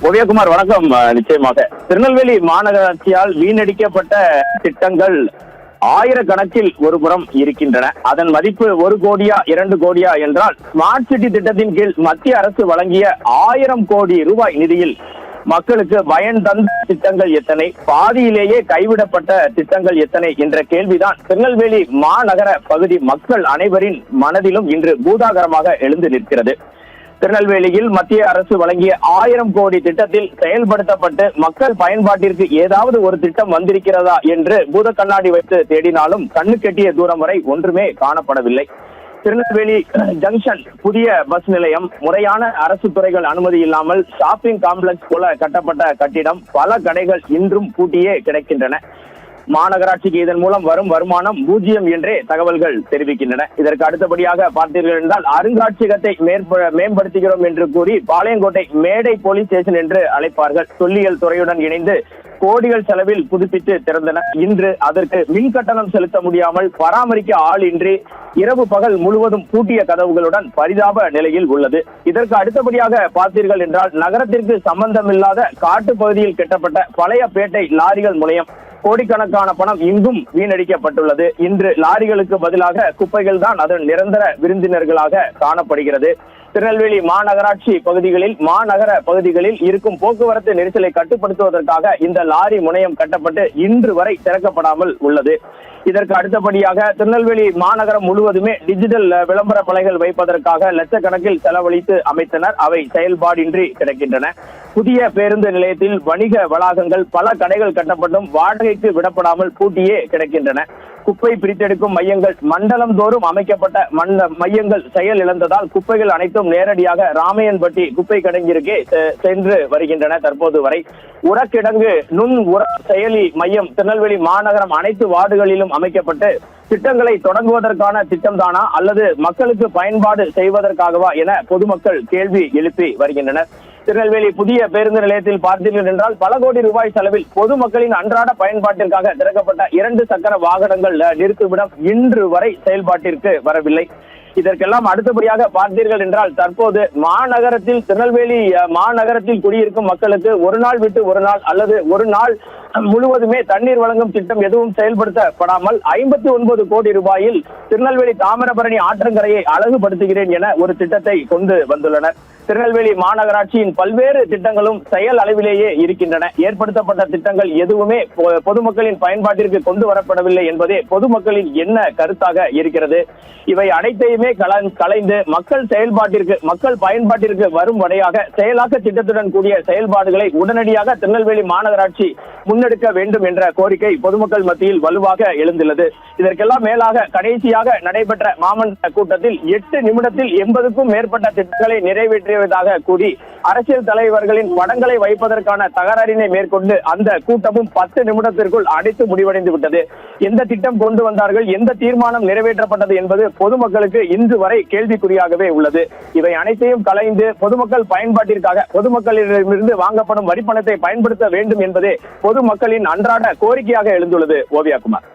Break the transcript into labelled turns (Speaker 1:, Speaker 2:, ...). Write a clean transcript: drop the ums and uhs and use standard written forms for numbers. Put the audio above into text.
Speaker 1: உதயகுமார் வணக்கம். நிச்சயமாக திருநெல்வேலி மாநகராட்சியால் வீணடிக்கப்பட்ட திட்டங்கள் ஆயிரக்கணக்கில் ஒரு புறம் இருக்கின்றன. அதன் மதிப்பு 1 கோடியா 2 கோடியா என்றால், ஸ்மார்ட் சிட்டி திட்டத்தின் கீழ் மத்திய அரசு வழங்கிய 1000 கோடி ரூபாய் நிதியில் மக்களுக்கு பயன் தந்த திட்டங்கள் எத்தனை, பாதியிலேயே கைவிடப்பட்ட திட்டங்கள் எத்தனை என்ற கேள்விதான் திருநெல்வேலி மாநகர பகுதி மக்கள் அனைவரின் மனதிலும் இன்று பூதாகரமாக எழுந்து நிற்கிறது. திருநெல்வேலியில் மத்திய அரசு வழங்கிய 1000 கோடி திட்டத்தில் செயல்படுத்தப்பட்டு மக்கள் பயன்பாட்டிற்கு ஏதாவது ஒரு திட்டம் வந்திருக்கிறதா என்று பூத கண்ணாடி வைத்து தேடினாலும் கண்ணு கெட்டிய தூரம் வரை ஒன்றுமே காணப்படவில்லை. திருநெல்வேலி ஜங்ஷன் புதிய பஸ் நிலையம், முறையான அரசு துறைகள் அனுமதி இல்லாமல் ஷாப்பிங் காம்ப்ளெக்ஸ் போல கட்டப்பட்ட கட்டிடம், பல கடைகள் இன்றும் பூட்டியே கிடக்கின்றன. மாநகராட்சிக்கு இதன் மூலம் வரும் வருமானம் 0 என்றே தகவல்கள் தெரிவிக்கின்றன. இதற்கு அடுத்தபடியாக பார்த்தீர்கள் என்றால், அருங்காட்சியகத்தை மேம்படுத்துகிறோம் என்று கூறி பாளையங்கோட்டை மேடை போலீஸ் ஸ்டேஷன் என்று அழைப்பார்கள், தொல்லியல் துறையுடன் இணைந்து கோடிகள் செலவில் புதுப்பித்து திறந்தன. இன்று அதற்கு மின் கட்டணம் செலுத்த முடியாமல், பராமரிக்க ஆள் இன்றி, இரவு பகல் முழுவதும் பூட்டிய கதவுகளுடன் பரிதாப நிலையில் உள்ளது. இதற்கு அடுத்தபடியாக பார்த்தீர்கள் என்றால், நகரத்திற்கு சம்பந்தமில்லாத காட்டு பகுதியில் கட்டப்பட்ட பழைய பேட்டை லாரிகள் முனையம், கோடிக்கணக்கான பணம் இங்கும் வீணடிக்கப்பட்டுள்ளது. இன்று லாரிகளுக்கு பதிலாக குப்பைகள் தான் அதன் நிரந்தர விருந்தினர்களாக காணப்படுகிறது. திருநெல்வேலி மாநகராட்சி பகுதிகளில், மாநகர பகுதிகளில் இருக்கும் போக்குவரத்து நெரிசலை கட்டுப்படுத்துவதற்காக இந்த லாரி முனையம் கட்டப்பட்டு இன்று வரை திறக்கப்படாமல் உள்ளது. இதற்கு அடுத்தபடியாக திருநெல்வேலி மாநகரம் முழுவதுமே டிஜிட்டல் விளம்பர பலகைகள் வைப்பதற்காக லட்சக்கணக்கில் செலவழித்து அமைத்தனர். அவை செயல்பாடின்றி கிடக்கின்றன. புதிய பேருந்து நிலையத்தில் வணிக வளாகங்கள், பல கடைகள் கட்டப்பட்டும் வாடகைக்கு விடப்படாமல் பூட்டியே கிடக்கின்றன. குப்பை பிரித்தெடுக்கும் மையங்கள், மண்டலம் தோறும் அமைக்கப்பட்ட மையங்கள் செயல் இழந்ததால் குப்பைகள் அனைத்தும் நேரடியாக ராமையன்பட்டி குப்பை கிடங்கிற்கே சென்று வருகின்றன. தற்போது வரை உரக்கிடங்கு நுண் உர செயலி மையம் திருநெல்வேலி மாநகரம் அனைத்து வார்டுகளிலும் அமைக்கப்பட்டு திட்டங்களை தொடங்குவதற்கான திட்டம்தானா அல்லது மக்களுக்கு பயன்பாடு செய்வதற்காகவா என பொதுமக்கள் கேள்வி எழுப்பி வருகின்றனர். திருநெல்வேலி புதிய பேருந்து நிலையத்தில் பார்த்தீர்கள் என்றால், பல கோடி ரூபாய் செலவில் பொதுமக்களின் அன்றாட பயன்பாட்டிற்காக திறக்கப்பட்ட 2 சக்கர வாகனங்கள் நிறுத்துமிடம் இன்று வரை செயல்பாட்டிற்கு வரவில்லை. இதற்கெல்லாம் அடுத்தபடியாக பார்த்தீர்கள் என்றால், தற்போது மாநகரத்தில் திருநெல்வேலி மாநகரத்தில் குடியிருக்கும் மக்களுக்கு ஒரு நாள் விட்டு ஒரு நாள் அல்லது ஒரு நாள் முழுவதுமே தண்ணீர் வழங்கும் திட்டம் எதுவும் செயல்படுத்தப்படாமல் 59 கோடி ரூபாயில் திருநெல்வேலி தாமிரபரணி ஆற்றங்கரையை அழகுபடுத்துகிறேன் என ஒரு திட்டத்தை கொண்டு வந்துள்ளனர். திருநெல்வேலி மாநகராட்சியின் பல்வேறு திட்டங்களும் செயல் அளவிலேயே இருக்கின்றன. ஏற்படுத்தப்பட்ட திட்டங்கள் எதுவுமே பொதுமக்களின் பயன்பாட்டிற்கு கொண்டு வரப்படவில்லை என்பதே பொதுமக்களின் என்ன கருத்தாக இருக்கிறது. இவை அனைத்தையுமே கலைந்து மக்கள் செயல்பாட்டிற்கு, மக்கள் பயன்பாட்டிற்கு வரும் வகையாக செயலாக்க திட்டத்துடன் கூடிய செயல்பாடுகளை உடனடியாக திருநெல்வேலி மாநகராட்சி முன்னெடுக்க வேண்டும் என்ற கோரிக்கை பொதுமக்கள் மத்தியில் வலுவாக எழுந்துள்ளது. இதற்கெல்லாம் மேலாக கடைசியாக நடைபெற்ற மாமன்ற கூட்டத்தில் 8 நிமிடத்தில் 80க்கும் மேற்பட்ட திட்டங்களை நிறைவேற்றியதாக கூறி அரசியல் தலைவர்களின் படங்களை வைப்பதற்கான தகராறினை மேற்கொண்டு அந்த கூட்டமும் 10 நிமிடத்திற்குள் அடைத்து முடிவடைந்து விட்டது. எந்த திட்டம் கொண்டு வந்தார்கள், எந்த தீர்மானம் நிறைவேற்றப்பட்டது என்பது பொதுமக்களுக்கு இன்று வரை கேள்விக்குறியாகவே உள்ளது. இவை அனைத்தையும் கலைந்து பொதுமக்கள் பயன்பாட்டிற்காக பொதுமக்களிடமிருந்து வாங்கப்படும் வரிப்பணத்தை பயன்படுத்த வேண்டும் என்பதே பொதுமக்களின் அன்றாட கோரிக்கையாக எழுந்துள்ளது. ஓவியா குமார்.